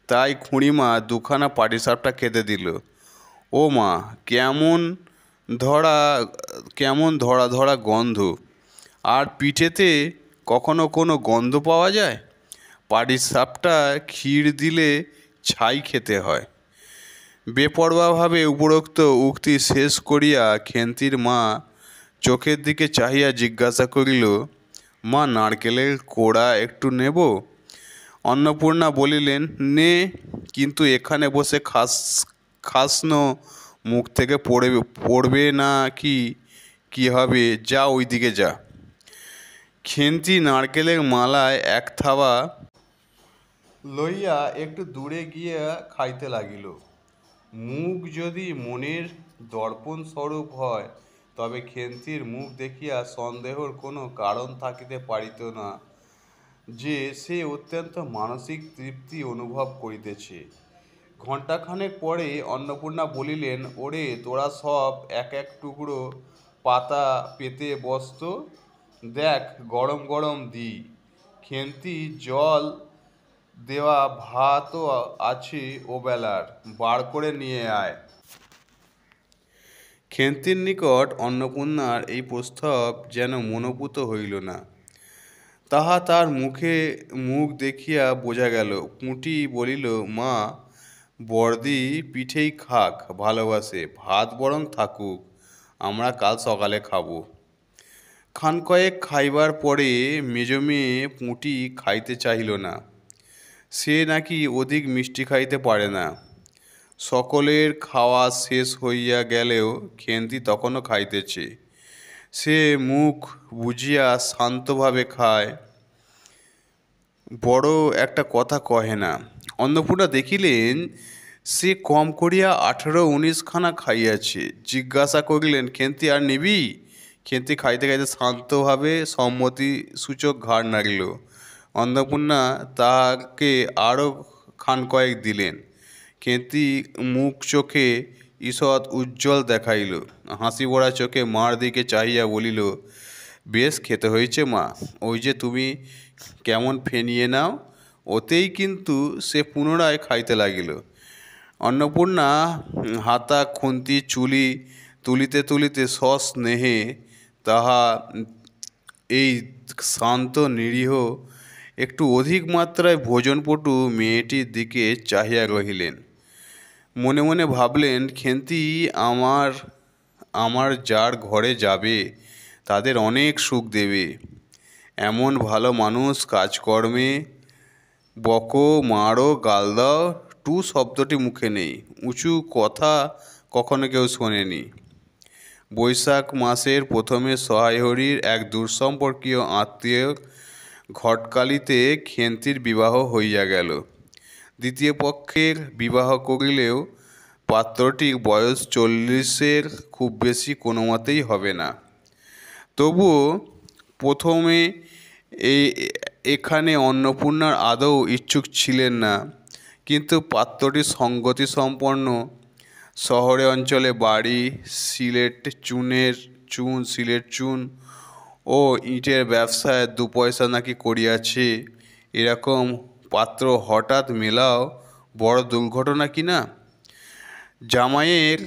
তাই খুঁড়িমা দুখানা পাটিসাপটা খেতে দিল। ও মা, ধরা কেমন ধরা ধরা গন্ধ! আর পিঠেতে কখনো কোনো গন্ধ পাওয়া যায়? পাটিসাপটা ক্ষীর দিলে ছাই খেতে হয়। বেপরোয়াভাবে উপরোক্ত উক্তি শেষ করিয়া খেন্তির মা চোখের দিকে চাহিয়া জিজ্ঞাসা করিল, মা, নারকেলের কোড়া একটু নেব? অন্নপূর্ণা বলিলেন, নে, কিন্তু এখানে বসে খাসনো, মুখ থেকে পড়বে না কি? কি হবে, যা ওইদিকে যা। খেন্তি নারকেলের মালায় এক থাবা লইয়া একটু দূরে গিয়া খাইতে লাগিল। মুখ যদি মনের দর্পণ স্বরূপ হয়, তবে খেন্তির মুখ দেখিয়া সন্দেহর কোনো কারণ থাকিতে পারিত না যে সে অত্যন্ত মানসিক তৃপ্তি অনুভব করিতেছে। ঘণ্টাখানেক পরে অন্নপূর্ণা বলিলেন, ওরে, তোরা সব এক এক টুকরো পাতা পেতে বস তো, দেখ গরম গরম দিই। খেন্তি, জল দেওয়া ভাতও আছে ওবেলার, বার করে নিয়ে আয়। খেন্তির নিকট অন্নপূর্ণার এই প্রস্তাব যেন মনোপুত হইল না। তাহা তার মুখ দেখিয়া বোঝা গেল। পুঁটি বলিল, মা, বড়দি পিঠেই খাক, ভালোবাসে, ভাত বরং থাকুক, আমরা কাল সকালে খাবো। খানকয়েক খাইবার পরে মেজমেয়ে পুঁটি খাইতে চাহিল না। সে নাকি অধিক মিষ্টি খাইতে পারে না। সকলের খাওয়া শেষ হইয়া গেলেও খেন্তি তখনও খাইতেছে। সে মুখ বুজিয়া শান্তভাবে খায়, বড় একটা কথা কহে না। অন্নপূর্ণা দেখিলেন সে কম করিয়া 18-19 খানা খাইয়াছে। জিজ্ঞাসা করিলেন, খেন্তি, আর নিবি? খেন্তি খাইতে খাইতে শান্তভাবে সম্মতিসূচক ঘাড় নাড়িল। অন্নপূর্ণা তাহাকে আরও খানকয়েক দিলেন। খেন্তি মুখ চোখে ঈষৎ উজ্জ্বল দেখাইল। হাসি ভরা চোখে মার দিকে চাহিয়া বলিল, বেশ খেতে হয়েছে মা, ওই যে তুমি কেমন ফেনিয়ে নাও। ওতেই কিন্তু সে পুনরায় খাইতে লাগিল। অন্নপূর্ণা হাতা খুন্তি চুলি তুলিতে তুলিতে সস্নেহে তাহা এই শান্ত নিরীহ একটু অধিক মাত্রায় ভোজনপটু মেয়েটির দিকে চাহিয়া রহিলেন। মনে মনে ভাবলেন, খেন্তি আমার যার ঘরে যাবে তাদের অনেক সুখ দেবে। এমন ভালো মানুষ, কাজকর্মে বকো, মারো, গাল দাও, টু শব্দটি মুখে নেই, উঁচু কথা কখনো কেউ শোনেনি। বৈশাখ মাসের প্রথমে সহায়হরির এক দূরসম্পর্কীয় আত্মীয় ঘটকালিতে খেন্তির বিবাহ হইয়া গেল। দ্বিতীয় পক্ষের বিবাহ করিলেও পাত্রটির বয়স 40-এর খুব বেশি কোনো মতেই হবে না। তবুও প্রথমে এখানে অন্নপূর্ণার আদৌ ইচ্ছুক ছিলেন না, কিন্তু পাত্রটি সঙ্গতিসম্পন্ন, শহরে অঞ্চলে বাড়ি, সিলেট চুন ও ইটের ব্যবসায় 2 পয়সা নাকি করিয়াছে, এরকম পাত্র হঠাৎ মেলাও বড় দুর্ঘটনা কি না? জামাইয়ের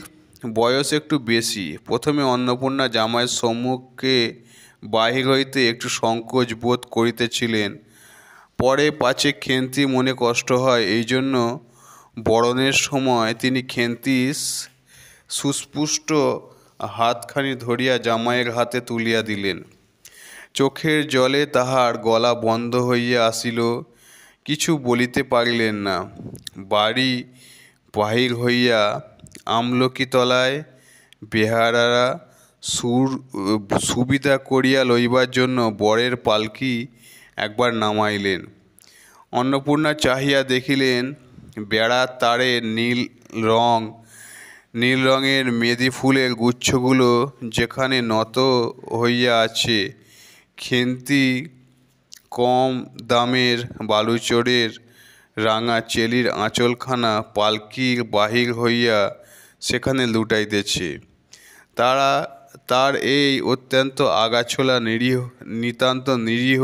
বয়স একটু বেশি। প্রথমে অন্নপূর্ণা জামাইয়ের সম্মুখে বাহির হইতে একটু সংকোচ বোধ করিতেছিলেন। পরে পাছে খেন্তি মনে কষ্ট হয়, এই জন্য বরণের সময় তিনি খেন্তির সুস্পষ্ট হাতখানি ধরিয়া জামাইয়ের হাতে তুলিয়া দিলেন। চোখের জলে তাহার গলা বন্ধ হইয়া আসিল, কিছু বলিতে পারিলেন না। বাড়ি বাহির হইয়া আমলকি তলায় বেহারারা সুবিধা করিয়া লইবার জন্য বরের পালকি একবার নামাইলেন। অন্নপূর্ণা চাহিয়া দেখিলেন বেড়ার তারে নীল রঙের মেদি ফুলের গুচ্ছগুলো যেখানে নত হইয়া আছে, খেন্তি কম দামের বালুচরের রাঙা চেলির আঁচলখানা পালকির বাহির হইয়া সেখানে লুটাইতেছে। তার এই অত্যন্ত আগাছোলা নিতান্ত নিরীহ,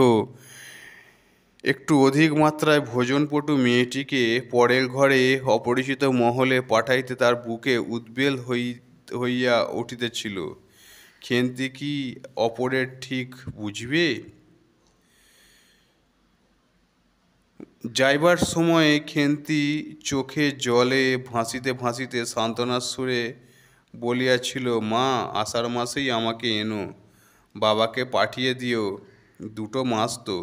একটু অধিক মাত্রায় ভোজনপটু মেয়েটিকে পরের ঘরে অপরিচিত মহলে পাঠাইতে তার বুকে উদ্বেল হইয়া উঠিতেছিল। খেন্তি কি অপরের ঠিক বুঝিবে? যাইবার সময়ে খেন্তি চোখে জলে ভাসিতে ভাসিতে সান্ত্বনার সুরে বলিয়াছিল, মা, আষাঢ় মাসেই আমাকে এনো, বাবাকে পাঠিয়ে দিও, 2 মাস তো।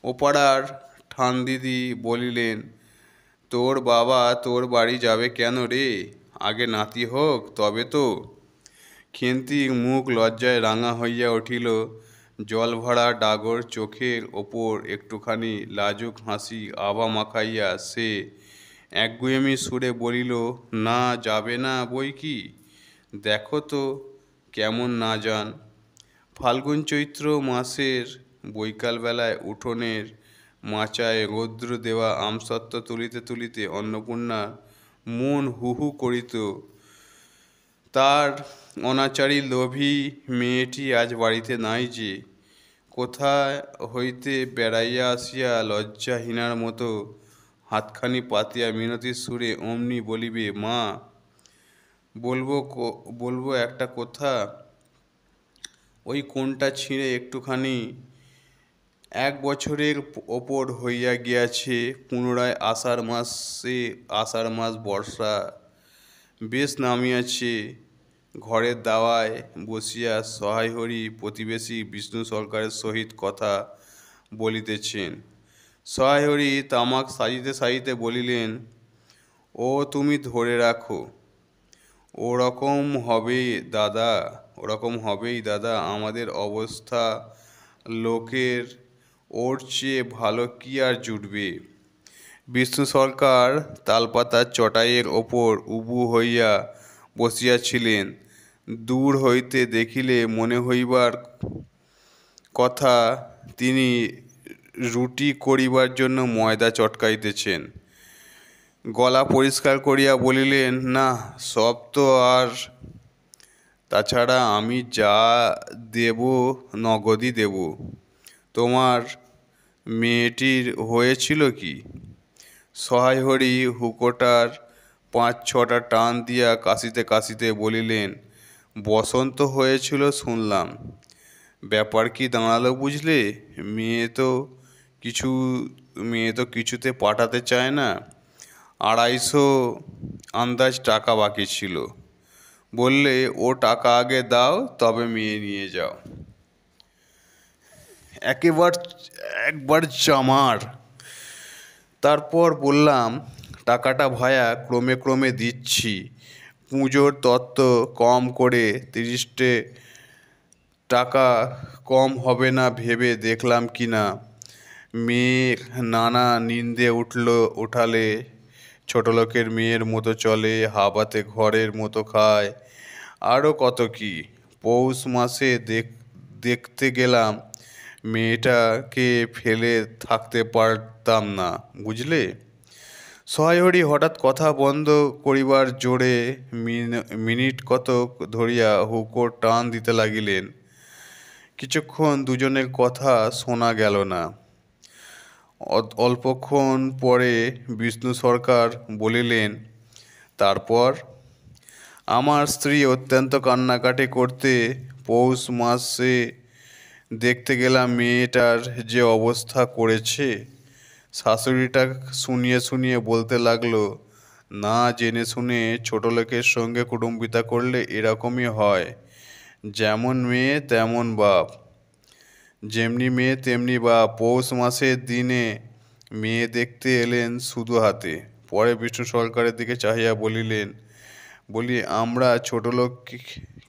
ওপাড়ার ঠানদিদি বলিলেন, তোর বাবা তোর বাড়ি যাবে কেন রে? আগে নাতি হোক তবে তো। খেন্তির মুখ লজ্জায় রাঙা হইয়া উঠিল। জল ভরা ডাগর চোখের ওপর একটুখানি লাজুক হাসি আভা মাখাইয়া সে একগুঁয়েমি সুরে বলিল, না, যাবে না বই কি, দেখো তো কেমন না যান। ফাল্গুন চৈত্র মাসের বৈকালবেলায় উঠোনের মাচায় রৌদ্র দেওয়া আমসত্ত্ব তুলিতে তুলিতে অন্নপূর্ণা মন হু হু করিত। তার অনাচারী লোভী মেয়েটি আজ বাড়িতে নাই যে। কোথা হইতে বেড়াইয়া আসিয়া লজ্জাহীনার মতো হাতখানি পাতিয়া মিনতির সুরে অমনি বলিবে, মা, বলবো একটা কথা। ওই কোণটা ছিঁড়ে একটুখানি 1 বছরের ওপর হইয়া গিয়াছে। পুনরায় আষাঢ় মাস বর্ষা বেশ নামিয়াছে। ঘরের দাওয়ায় বসিয়া সহায় হরি প্রতিবেশী বিষ্ণু সরকারের সহিত কথা বলিতেছেন। সহায় হরি তামাক সাজিতে সাজিতে বলিলেন, ও তুমি ধরে রাখো, ওরকম হবেই দাদা, আমাদের অবস্থা লোকের ওর চেয়ে ভালো কি আর জুটবে। বিষ্ণু সরকার তালপাতার চটাইয়ের ওপর উবু হইয়া বসিয়াছিলেন। দূর হইতে দেখিলে মনে হইবার কথা তিনি রুটি করিবার জন্য ময়দা চটকাইতেছেন। গলা পরিষ্কার করিয়া বলিলেন, না, সব তো আর, তাছাড়া আমি যা দেব নগদই দেব। তোমার মেয়েটির হয়েছিল কি? সহায় হরি হুঁকোটার 5-6টা টান দিয়া কাশিতে কাশিতে বলিলেন, বসন্ত হয়েছিল শুনলাম। ব্যাপার কি দাঁড়ালো বুঝলে? মেয়ে তো কিছুতে পাঠাতে চায় না। 250 আন্দাজ টাকা বাকি ছিল। বললে, ও টাকা আগে দাও, তবে মেয়ে নিয়ে যাও। একবার চামার। তারপর বললাম, টাকাটা ভায়া ক্রমে ক্রমে দিচ্ছি। পুজোর তত্ত্ব কম করে 30টে টাকা কম হবে না ভেবে দেখলাম কিনা। মেয়ের নানা নিন্দে উঠালে, ছোটলোকের মেয়ের মতো চলে, হাবাতে ঘরের মতো খায়, আরও কত কি। পৌষ মাসে দেখতে গেলাম, মেয়েটাকে ফেলে থাকতে পারতাম না, বুঝলে। সহায় হরি হঠাৎ কথা বন্ধ করিবার জোরে মিনিট কতক ধরিয়া হুঁকোর টান দিতে লাগিলেন। কিছুক্ষণ দুজনের কথা শোনা গেল না। অল্পক্ষণ পরে বিষ্ণু সরকার বলিলেন, তারপর? আমার স্ত্রী অত্যন্ত কান্নাকাটি করতে পৌষ মাসে দেখতে গেলাম মেয়েটার যে অবস্থা করেছে। শাশুড়িটা শুনিয়ে শুনিয়ে বলতে লাগলো, না জেনে শুনে ছোটলোকের সঙ্গে কুটুম্বিতা করলে এরকমই হয়। যেমন মেয়ে তেমন বাপ, যেমনি মেয়ে তেমনি বাপ। পৌষ মাসের দিনে মেয়ে দেখতে এলেন শুধু হাতে। পরে বিষ্ণু সরকারের দিকে চাহিয়া বলিলেন, বলি, আমরা ছোটলোক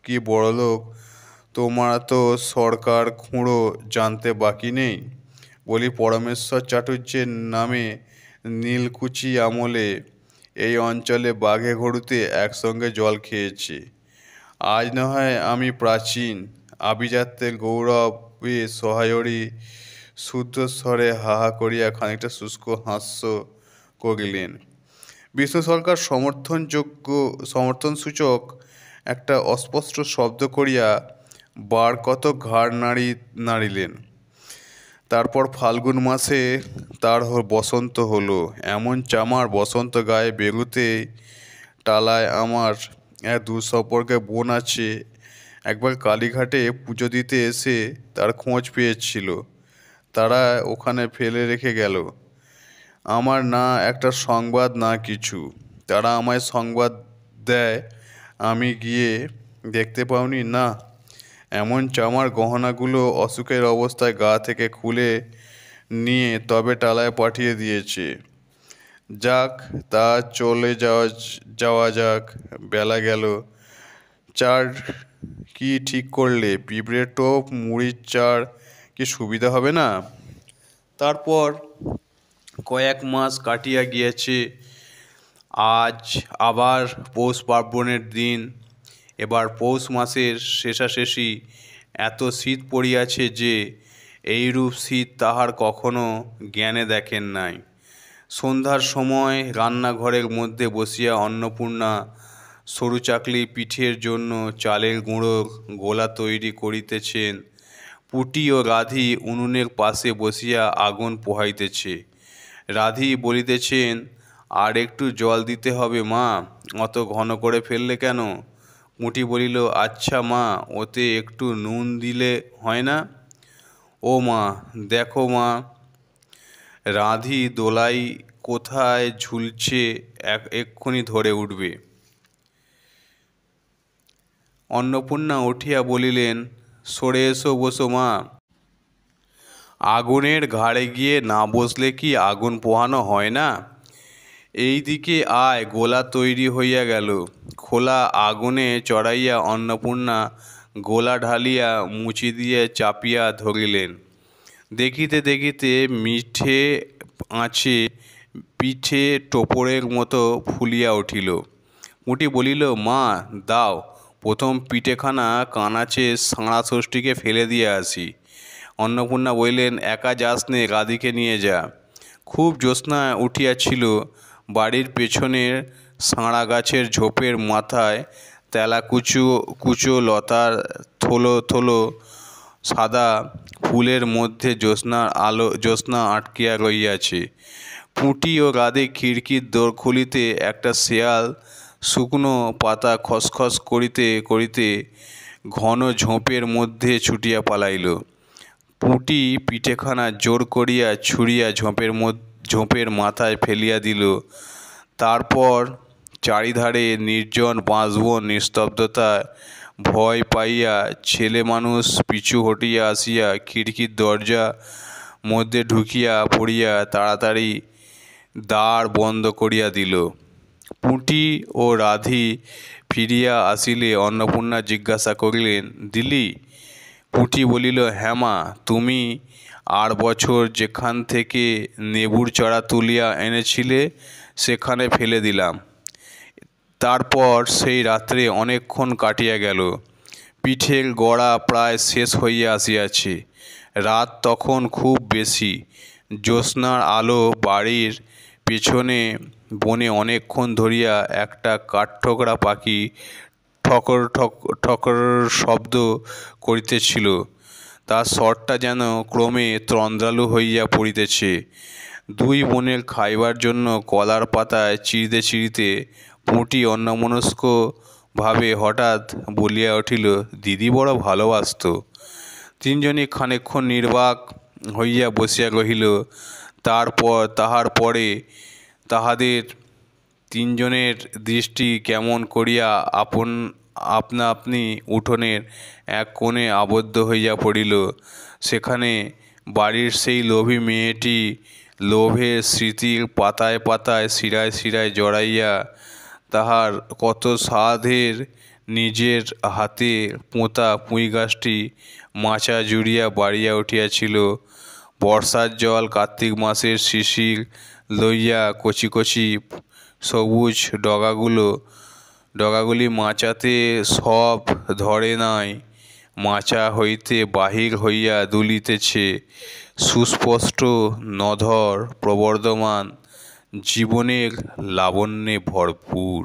কি বড়লোক তোমার তো সরকার খুঁড়ো জানতে বাকি নেই। বলি, পরমেশ্বর চাটুর্যের নামে নীলকুচি আমলে এই অঞ্চলে বাঘে গরুতে একসঙ্গে জল খেয়েছি। আজ না হয় আমি প্রাচীন আভিজাত্যের গৌরবে সহায়রী শুদ্ধ স্বরে হাহা করিয়া খানিকটা শুষ্ক হাস্য করিলেন। বিষ্ণু সরকার সমর্থনসূচক একটা অস্পষ্ট শব্দ করিয়া বার কত ঘাড় নাড়িলেন। তারপর ফাল্গুন মাসে তার বসন্ত হলো। এমন চামার বসন্ত গায়ে বেরুতে টালায় আমার এক দূর সম্পর্কে বোন আছে, একবার কালীঘাটে পুজো দিতে এসে তার খোঁজ পেয়েছিল। তারা ওখানে ফেলে রেখে গেল। আমার না একটা সংবাদ না কিছু। তারা আমায় সংবাদ দেয়, আমি গিয়ে দেখতে পাওনি না। এমন চামার গহনাগুলো অসুখের অবস্থায় গা থেকে খুলে নিয়ে তবে টালায় পাঠিয়ে দিয়েছে। যাক, তা চলে যাওয়া যাক, বেলা গেল। চার কি ঠিক করলে? পিঁপড়ের টোপ মুড়ির চার কি সুবিধা হবে না? তারপর কয়েক মাস কাটিয়া গিয়েছে। আজ আবার পৌষ পার্বণের দিন। এবার পৌষ মাসের শেষাশেষি এত শীত পড়িয়াছে যে এইরূপ শীত তাহার কখনো জ্ঞানে দেখেন নাই। সন্ধ্যার সময় রান্নাঘরের মধ্যে বসিয়া অন্নপূর্ণা সরু চাকলি পিঠের জন্য চালের গুঁড়োর গোলা তৈরি করিতেছেন। পুটি ও রাধি উনুনের পাশে বসিয়া আগুন পোহাইতেছে। রাধি বলিতেছেন, আর একটু জল দিতে হবে মা, অত ঘন করে ফেললে কেন? পুঁটি বলিল, আচ্ছা মা, ওতে একটু নুন দিলে হয় না? ও মা, দেখো মা, রাধি দোলাই কোথায় ঝুলছে, এক্ষুনি ধরে উঠবে। অন্নপূর্ণা উঠিয়া বলিলেন, সরে এসো, বসো মা। আগুনের ঘাড়ে গিয়ে না বসলে কি আগুন পোহানো হয় না? এই দিকে আয়। গোলা তৈরি হইয়া গেল। খোলা আগুনে চড়াইয়া অন্নপূর্ণা গোলা ঢালিয়া মুচি দিয়ে চাপিয়া ধরিলেন। দেখিতে দেখিতে মিঠে আঁচে পিঠে টোপরের মতো ফুলিয়া উঠিল। পুঁটি বলিল, মা দাও, প্রথম পিঠেখানা কানাচে সাঁড়া ষষ্ঠীকে ফেলে দিয়ে আসি। অন্নপূর্ণা বলিলেন, একা যাস নে, রাধিকে নিয়ে যা। খুব জ্যোৎস্না উঠিয়াছিল। বাড়ির পেছনের সাঁড়া গাছের ঝোপের মাথায় তেলা কুচো লতার থলো থলো সাদা ফুলের মধ্যে জ্যোৎস্না আটকিয়া রহিয়াছে। পুঁটি ও রাধে খিড়কির দোর খুলিতে একটা শেয়াল শুকনো পাতা খসখস করিতে করিতে ঘন ঝোপের মধ্যে ছুটিয়া পালাইল। পুঁটি পিঠেখানা জোর করিয়া ছুঁড়িয়া ঝোপের মাথায় ফেলিয়া দিল। তারপর চারিধারে নির্জন বাঁশবন, নিস্তব্ধতায় ভয় পাইয়া ছেলে মানুষ পিছু হটিয়া আসিয়া খিড়কির দরজা মধ্যে ঢুকিয়া পড়িয়া তাড়াতাড়ি দ্বার বন্ধ করিয়া দিল। পুঁটি ও রাধি ফিরিয়া আসিলে অন্নপূর্ণা জিজ্ঞাসা করিলেন, দিলি? পুঁটি বলিল, হ্যাঁ মা, তুমি আর বছর যেখান থেকে নেবুর চারা তুলিয়া এনেছিলে সেখানে ফেলে দিলাম। তারপর সেই রাত্রে অনেকক্ষণ কাটিয়া গেল। পিঠের গড়া প্রায় শেষ হইয়া আসিয়াছে। রাত তখন খুব বেশি। জ্যোৎস্নার আলো বাড়ির পেছনে বনে অনেকক্ষণ ধরিয়া একটা কাঠঠোকরা পাখি ঠকর ঠকর শব্দ করিতেছিল। তার স্বরটা যেন ক্রমে তন্দ্রালু হইয়া পড়িতেছে। দুই বোনের খাইবার জন্য কলার পাতায় চিরিতে চিরিতে পুঁটি অন্যমনস্ক ভাবে হঠাৎ বলিয়া উঠিল, দিদি বড় ভালোবাসত। তিনজনই খানিকক্ষণ নির্বাক হইয়া বসিয়া রহিল। তাহার পরে তাহাদের তিনজনের দৃষ্টি কেমন করিয়া আপনা আপনি উঠোনের এক কোণে আবদ্ধ হইয়া পড়িল। সেখানে বাড়ির সেই লোভী মেয়েটি লোভের স্মৃতির পাতায় পাতায় শিরায় শিরায় জড়াইয়া তাহার কত সাধের নিজের হাতে পোঁতা পুঁই গাছটি মাচা জুড়িয়া বাড়িয়া উঠিয়াছিল। বর্ষার জল, কার্তিক মাসের শিশির লইয়া কচি কচি সবুজ ডগাগুলি মাচাতে সব ধরে নাই, মাচা হইতে বাহির হইয়া দুলিতেছে সুস্পষ্ট নধর প্রবর্ধমান, জীবনের লাবণ্যে ভরপুর।